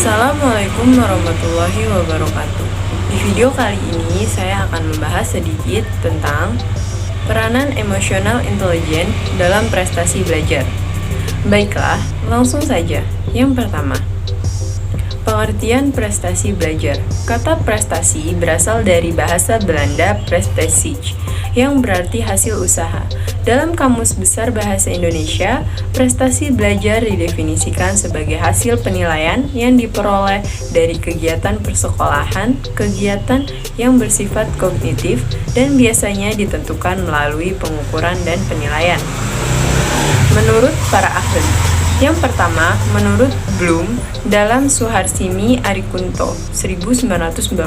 Assalamualaikum warahmatullahi wabarakatuh. Di video kali ini saya akan membahas sedikit tentang peranan emosional intelijen dalam prestasi belajar. Baiklah, langsung saja. Yang pertama, pengertian prestasi belajar. Kata prestasi berasal dari bahasa Belanda prestige, yang berarti hasil usaha. Dalam Kamus Besar Bahasa Indonesia, prestasi belajar didefinisikan sebagai hasil penilaian yang diperoleh dari kegiatan persekolahan, kegiatan yang bersifat kognitif, dan biasanya ditentukan melalui pengukuran dan penilaian. Menurut para ahli, yang pertama, menurut Bloom dalam Suharsini Arikunto 1990,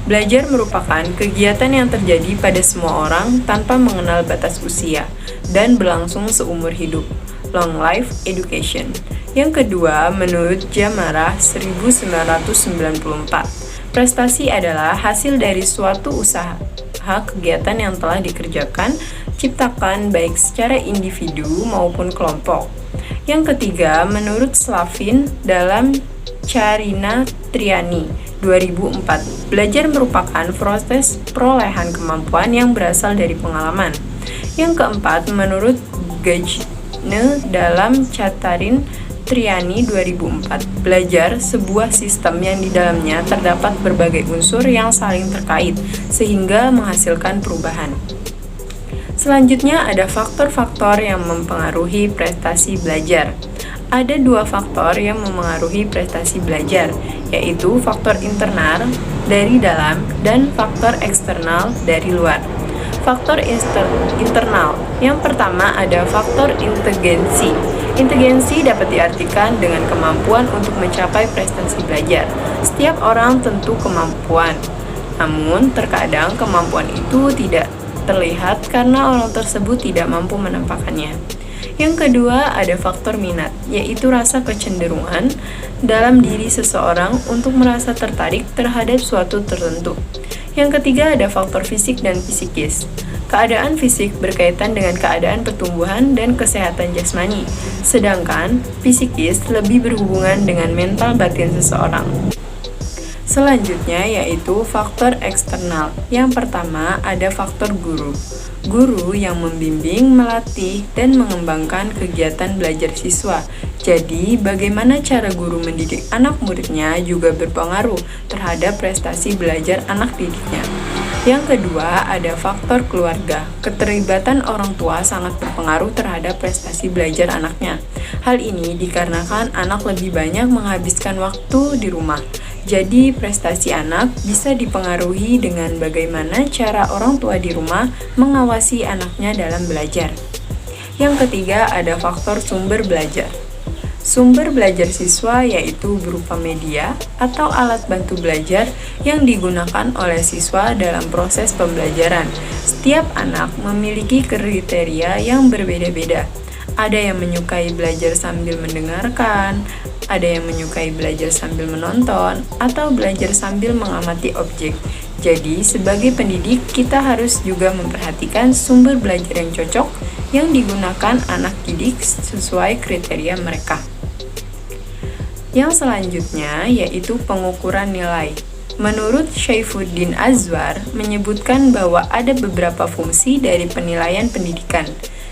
belajar merupakan kegiatan yang terjadi pada semua orang tanpa mengenal batas usia dan berlangsung seumur hidup. Long life education. Yang kedua, menurut Jamarah 1994, prestasi adalah hasil dari suatu usaha kegiatan yang telah dikerjakan, ciptakan baik secara individu maupun kelompok. Yang ketiga, menurut Slavin dalam Carina Triani 2004, belajar merupakan proses perolehan kemampuan yang berasal dari pengalaman. Yang keempat, menurut Gajne dalam Catarin Triani 2004, belajar sebuah sistem yang di dalamnya terdapat berbagai unsur yang saling terkait sehingga menghasilkan perubahan. Selanjutnya ada faktor-faktor yang mempengaruhi prestasi belajar. Ada dua faktor yang memengaruhi prestasi belajar, yaitu faktor internal dari dalam dan faktor eksternal dari luar. Faktor internal, yang pertama ada faktor inteligensi. Inteligensi dapat diartikan dengan kemampuan untuk mencapai prestasi belajar. Setiap orang tentu kemampuan, namun terkadang kemampuan itu tidak terlihat karena orang tersebut tidak mampu menampakkannya. Yang kedua, ada faktor minat, yaitu rasa kecenderungan dalam diri seseorang untuk merasa tertarik terhadap suatu tertentu. Yang ketiga, ada faktor fisik dan psikis. Keadaan fisik berkaitan dengan keadaan pertumbuhan dan kesehatan jasmani, sedangkan psikis lebih berhubungan dengan mental batin seseorang. Selanjutnya yaitu faktor eksternal. Yang pertama ada faktor guru. Guru yang membimbing, melatih, dan mengembangkan kegiatan belajar siswa. Jadi, bagaimana cara guru mendidik anak muridnya juga berpengaruh terhadap prestasi belajar anak didiknya. Yang kedua, ada faktor keluarga. Keterlibatan orang tua sangat berpengaruh terhadap prestasi belajar anaknya. Hal ini dikarenakan anak lebih banyak menghabiskan waktu di rumah. Jadi, prestasi anak bisa dipengaruhi dengan bagaimana cara orang tua di rumah mengawasi anaknya dalam belajar. Yang ketiga, ada faktor sumber belajar. Sumber belajar siswa yaitu berupa media atau alat bantu belajar yang digunakan oleh siswa dalam proses pembelajaran. Setiap anak memiliki kriteria yang berbeda-beda. Ada yang menyukai belajar sambil mendengarkan, ada yang menyukai belajar sambil menonton, atau belajar sambil mengamati objek. Jadi, sebagai pendidik, kita harus juga memperhatikan sumber belajar yang cocok yang digunakan anak didik sesuai kriteria mereka. Yang selanjutnya yaitu pengukuran nilai. Menurut Syaifuddin Azwar menyebutkan bahwa ada beberapa fungsi dari penilaian pendidikan.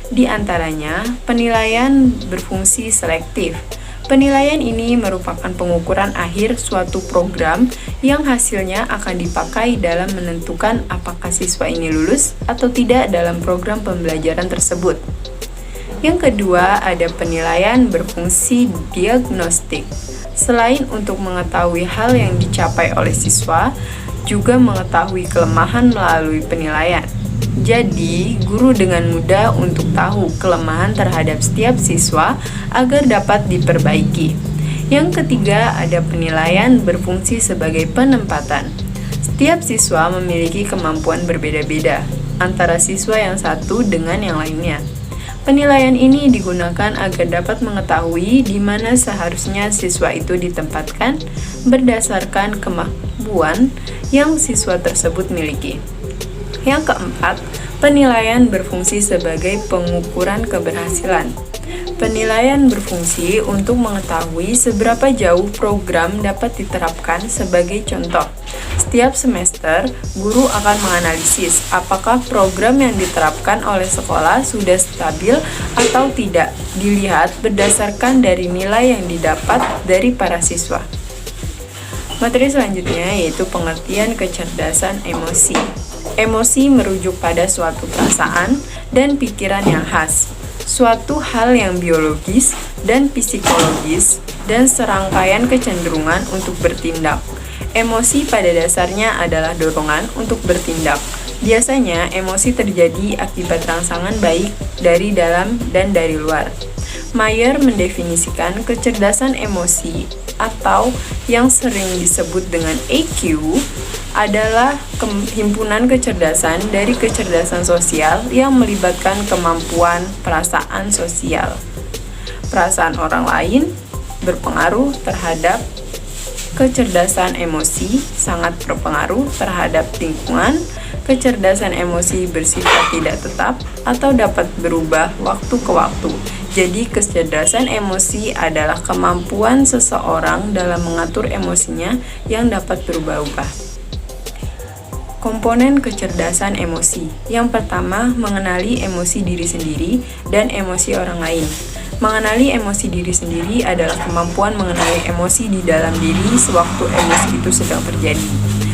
Di antaranya, penilaian berfungsi selektif. Penilaian ini merupakan pengukuran akhir suatu program yang hasilnya akan dipakai dalam menentukan apakah siswa ini lulus atau tidak dalam program pembelajaran tersebut. Yang kedua, ada penilaian berfungsi diagnostik. Selain untuk mengetahui hal yang dicapai oleh siswa, juga mengetahui kelemahan melalui penilaian. Jadi, guru dengan mudah untuk tahu kelemahan terhadap setiap siswa agar dapat diperbaiki. Yang ketiga, ada penilaian berfungsi sebagai penempatan. Setiap siswa memiliki kemampuan berbeda-beda antara siswa yang satu dengan yang lainnya. Penilaian ini digunakan agar dapat mengetahui di mana seharusnya siswa itu ditempatkan berdasarkan kemampuan yang siswa tersebut miliki. Yang keempat, penilaian berfungsi sebagai pengukuran keberhasilan. Penilaian berfungsi untuk mengetahui seberapa jauh program dapat diterapkan. Sebagai contoh, setiap semester, guru akan menganalisis apakah program yang diterapkan oleh sekolah sudah stabil atau tidak, dilihat berdasarkan dari nilai yang didapat dari para siswa. Materi selanjutnya yaitu pengertian kecerdasan emosi. Emosi merujuk pada suatu perasaan dan pikiran yang khas, suatu hal yang biologis dan psikologis, dan serangkaian kecenderungan untuk bertindak. Emosi pada dasarnya adalah dorongan untuk bertindak. Biasanya, emosi terjadi akibat rangsangan baik dari dalam dan dari luar. Mayer mendefinisikan kecerdasan emosi atau yang sering disebut dengan EQ adalah himpunan kecerdasan dari kecerdasan sosial yang melibatkan kemampuan perasaan sosial. Perasaan orang lain berpengaruh terhadap kecerdasan emosi, sangat berpengaruh terhadap lingkungan. Kecerdasan emosi bersifat tidak tetap atau dapat berubah waktu ke waktu. Jadi, kecerdasan emosi adalah kemampuan seseorang dalam mengatur emosinya yang dapat berubah-ubah. Komponen kecerdasan emosi. Yang pertama, mengenali emosi diri sendiri dan emosi orang lain. Mengenali emosi diri sendiri adalah kemampuan mengenali emosi di dalam diri sewaktu emosi itu sedang terjadi.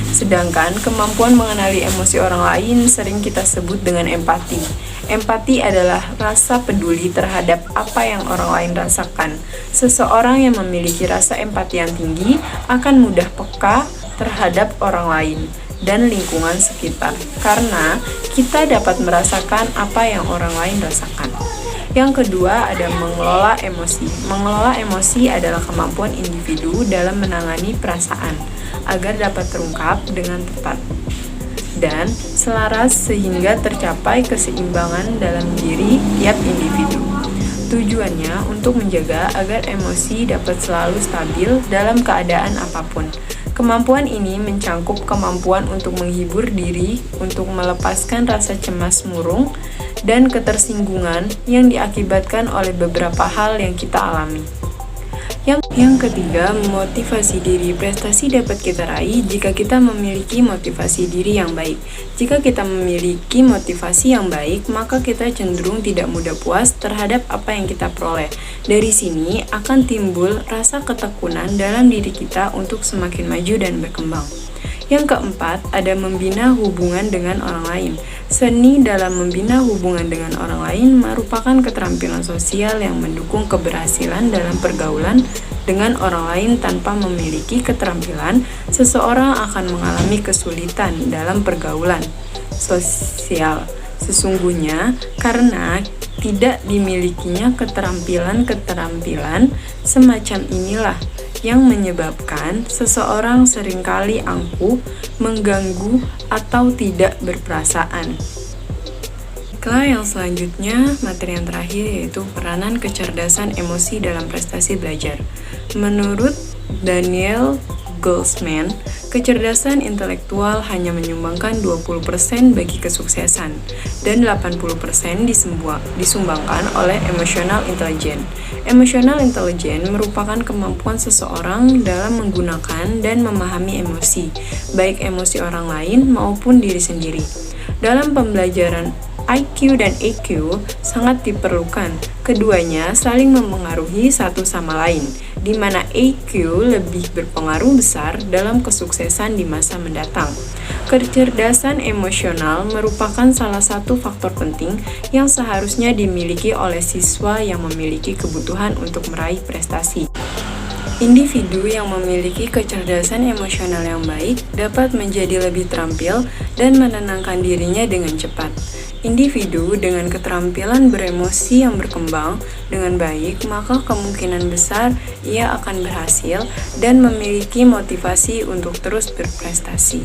Sedangkan kemampuan mengenali emosi orang lain sering kita sebut dengan empati. Empati adalah rasa peduli terhadap apa yang orang lain rasakan. Seseorang yang memiliki rasa empati yang tinggi akan mudah peka terhadap orang lain dan lingkungan sekitar, karena kita dapat merasakan apa yang orang lain rasakan. Yang kedua ada mengelola emosi. Mengelola emosi adalah kemampuan individu dalam menangani perasaan agar dapat terungkap dengan tepat dan selaras sehingga tercapai keseimbangan dalam diri tiap individu. Tujuannya untuk menjaga agar emosi dapat selalu stabil dalam keadaan apapun. Kemampuan ini mencangkup kemampuan untuk menghibur diri, untuk melepaskan rasa cemas murung, dan ketersinggungan yang diakibatkan oleh beberapa hal yang kita alami. Yang ketiga, motivasi diri. Prestasi dapat kita raih jika kita memiliki motivasi diri yang baik. Jika kita memiliki motivasi yang baik, maka kita cenderung tidak mudah puas terhadap apa yang kita peroleh. Dari sini akan timbul rasa ketekunan dalam diri kita untuk semakin maju dan berkembang. Yang keempat, ada membina hubungan dengan orang lain. Seni dalam membina hubungan dengan orang lain merupakan keterampilan sosial yang mendukung keberhasilan dalam pergaulan dengan orang lain. Tanpa memiliki keterampilan, seseorang akan mengalami kesulitan dalam pergaulan sosial. Sesungguhnya, karena tidak dimilikinya keterampilan-keterampilan semacam inilah yang menyebabkan seseorang seringkali angkuh, mengganggu, atau tidak berperasaan. Yang selanjutnya, materi yang terakhir yaitu peranan kecerdasan emosi dalam prestasi belajar. Menurut Daniel Goleman, kecerdasan intelektual hanya menyumbangkan 20% bagi kesuksesan dan 80% disumbangkan oleh emotional intelligence. Emotional intelligence merupakan kemampuan seseorang dalam menggunakan dan memahami emosi, baik emosi orang lain maupun diri sendiri. Dalam pembelajaran IQ dan EQ sangat diperlukan. Keduanya saling mempengaruhi satu sama lain, di mana EQ lebih berpengaruh besar dalam kesuksesan di masa mendatang. Kecerdasan emosional merupakan salah satu faktor penting yang seharusnya dimiliki oleh siswa yang memiliki kebutuhan untuk meraih prestasi. Individu yang memiliki kecerdasan emosional yang baik dapat menjadi lebih terampil dan menenangkan dirinya dengan cepat. Individu dengan keterampilan beremosi yang berkembang dengan baik, maka kemungkinan besar ia akan berhasil dan memiliki motivasi untuk terus berprestasi.